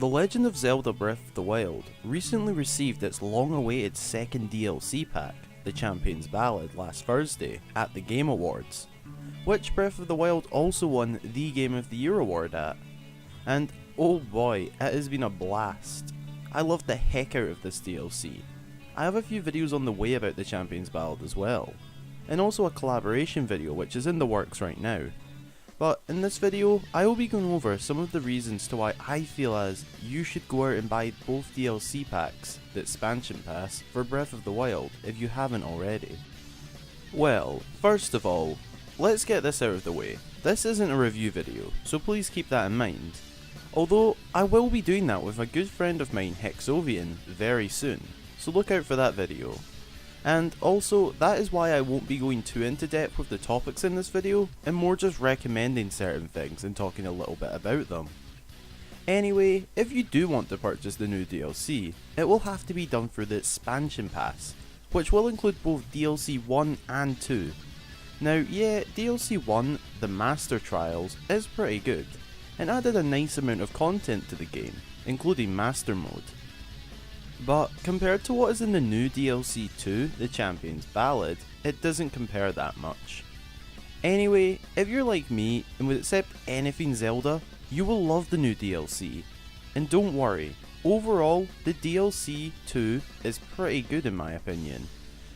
The Legend of Zelda Breath of the Wild recently received its long-awaited second DLC pack, The Champion's Ballad, last Thursday at the Game Awards, which Breath of the Wild also won the Game of the Year award at. And oh boy, it has been a blast. I loved the heck out of this DLC. I have a few videos on the way about The Champion's Ballad as well, and also a collaboration video which is in the works right now. But in this video, I will be going over some of the reasons to why I feel as you should go out and buy both DLC packs, the expansion pass, for Breath of the Wild if you haven't already. Well, first of all, let's get this out of the way. This isn't a review video, so please keep that in mind. Although, I will be doing that with a good friend of mine, Hexovian, very soon, so look out for that video. And also, that is why I won't be going too into depth with the topics in this video, and more just recommending certain things and talking a little bit about them. Anyway, if you do want to purchase the new DLC, it will have to be done through the expansion pass, which will include both DLC 1 and 2. Now yeah, DLC 1, the Master Trials, is pretty good, and added a nice amount of content to the game, including Master Mode. But compared to what is in the new DLC 2, The Champion's Ballad, it doesn't compare that much. Anyway, if you're like me and would accept anything Zelda, you will love the new DLC. And don't worry, overall the DLC 2 is pretty good in my opinion.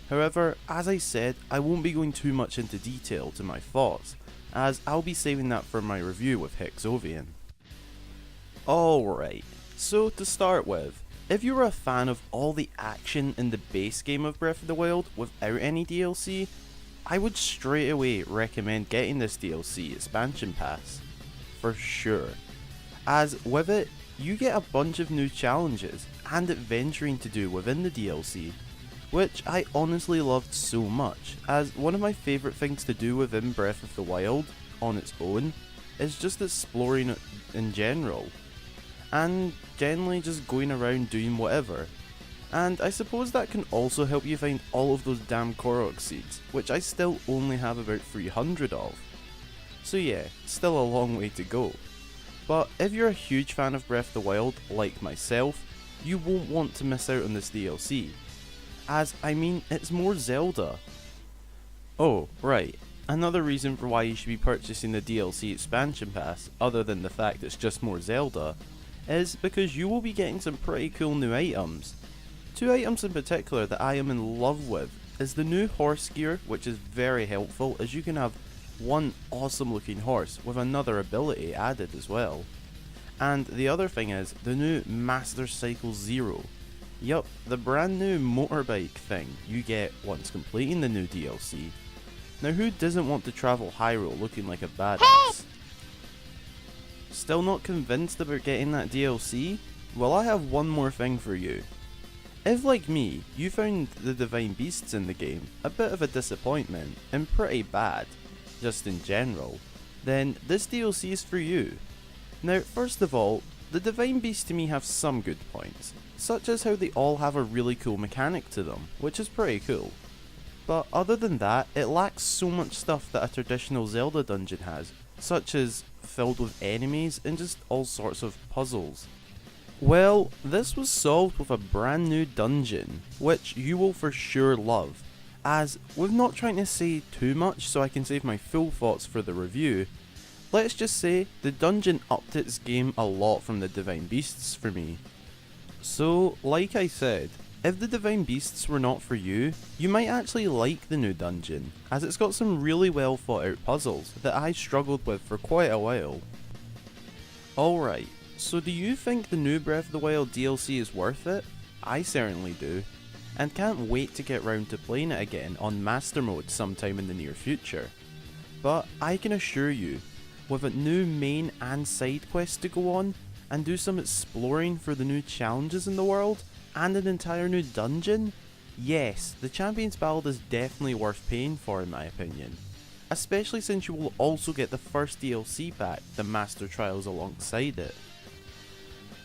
However, as I said, I won't be going too much into detail to my thoughts, as I'll be saving that for my review with Hexovian. Alright, so to start with, if you were a fan of all the action in the base game of Breath of the Wild without any DLC, I would straight away recommend getting this DLC expansion pass, for sure, as with it, you get a bunch of new challenges and adventuring to do within the DLC, which I honestly loved so much, as one of my favourite things to do within Breath of the Wild, on its own, is just exploring it in general, and generally just going around doing whatever. And I suppose that can also help you find all of those damn Korok seeds, which I still only have about 300 of. So yeah, still a long way to go. But if you're a huge fan of Breath of the Wild, like myself, you won't want to miss out on this DLC. As, I mean, it's more Zelda. Oh, right. Another reason for why you should be purchasing the DLC expansion pass, other than the fact it's just more Zelda, is because you will be getting some pretty cool new items. Two items in particular that I am in love with is the new horse gear, which is very helpful as you can have one awesome looking horse with another ability added as well. And the other thing is the new Master Cycle Zero. Yup, the brand new motorbike thing you get once completing the new DLC. Now who doesn't want to travel Hyrule looking like a badass? Still not convinced about getting that DLC? Well, I have one more thing for you. If, like me, you found the Divine Beasts in the game a bit of a disappointment and pretty bad, just in general, then this DLC is for you. Now, first of all, the Divine Beasts to me have some good points, such as how they all have a really cool mechanic to them, which is pretty cool. But other than that, it lacks so much stuff that a traditional Zelda dungeon has, such as filled with enemies and just all sorts of puzzles. Well, this was solved with a brand new dungeon, which you will for sure love, as with not trying to say too much so I can save my full thoughts for the review, let's just say the dungeon upped its game a lot from the Divine Beasts for me. So, like I said, if the Divine Beasts were not for you, you might actually like the new dungeon, as it's got some really well thought out puzzles that I struggled with for quite a while. Alright, so do you think the new Breath of the Wild DLC is worth it? I certainly do, and can't wait to get round to playing it again on Master Mode sometime in the near future. But I can assure you, with a new main and side quest to go on, and do some exploring for the new challenges in the world, and an entire new dungeon? Yes, the Champion's Ballad is definitely worth paying for in my opinion. Especially since you will also get the first DLC pack, the Master Trials, alongside it.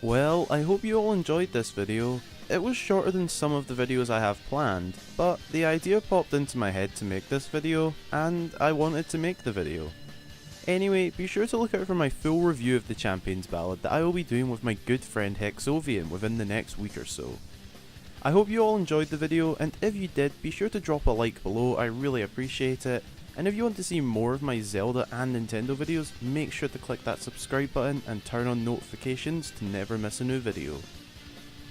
Well, I hope you all enjoyed this video. It was shorter than some of the videos I have planned, but the idea popped into my head to make this video, and I wanted to make the video. Anyway, be sure to look out for my full review of the Champions Ballad that I will be doing with my good friend Hexovian within the next week or so. I hope you all enjoyed the video, and if you did, be sure to drop a like below, I really appreciate it. And if you want to see more of my Zelda and Nintendo videos, make sure to click that subscribe button and turn on notifications to never miss a new video.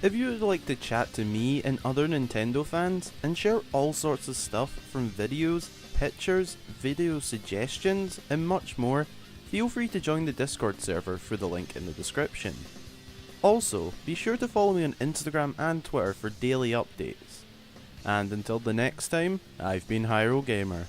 If you would like to chat to me and other Nintendo fans, and share all sorts of stuff from videos, pictures, video suggestions, and much more, feel free to join the Discord server through the link in the description. Also, be sure to follow me on Instagram and Twitter for daily updates. And until the next time, I've been Hyrule Gamer.